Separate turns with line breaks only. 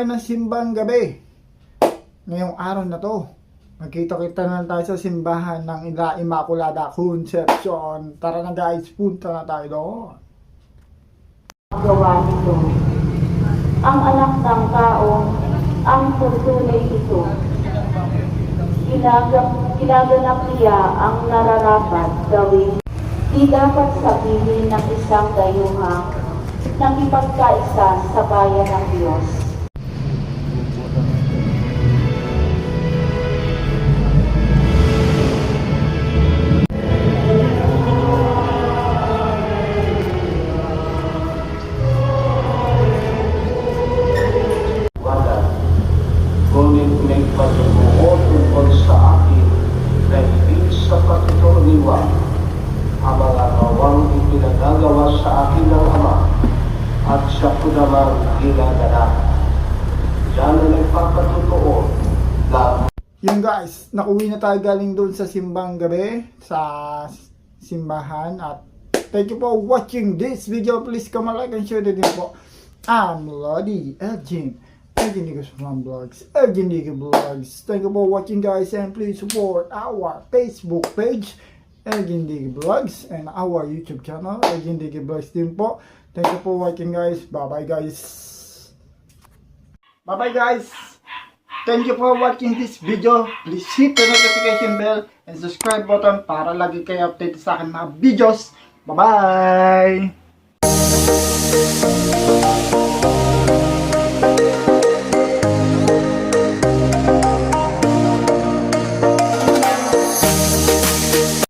tayo ng simbang gabi. Ngayong araw na to, magkita-kita na tayo sa simbahan ng Immaculada Concepcion. Tara na guys, punta na tayo doon.
Gawa nito. Ang anak ng tao, ang tuntunay ito. Ginaganap niya ang nararapat gawin. Di dapat sabihin ng isang dayuhang nakipagkaisa sa bayan ng Diyos.
Ngunit may patutuo tungkol sa akin na hindi sa patutuliwa ang mga gawang ipinagagawa sa akin ng Ama at siya ko naman ginagawa. Yan ang nagpapatutuo na
Yun guys, nakuwi na tayo galing doon sa simbang gabi, sa simbahan. At thank you for watching this video. Please comment, like, and share din po. I'm Lodi Elgin. Elgin Digo from Vlogs. Elgin Digo Vlogs. Thank you for watching guys, and please support our Facebook page, Elgin Digo Vlogs, and our YouTube channel, Elgin Digo Vlogs din po. Thank you for watching guys. Bye-bye guys. Bye-bye guys. Thank you for watching this video. Please hit the notification bell and subscribe button para lagi kayo update sa akin mga videos. Bye-bye!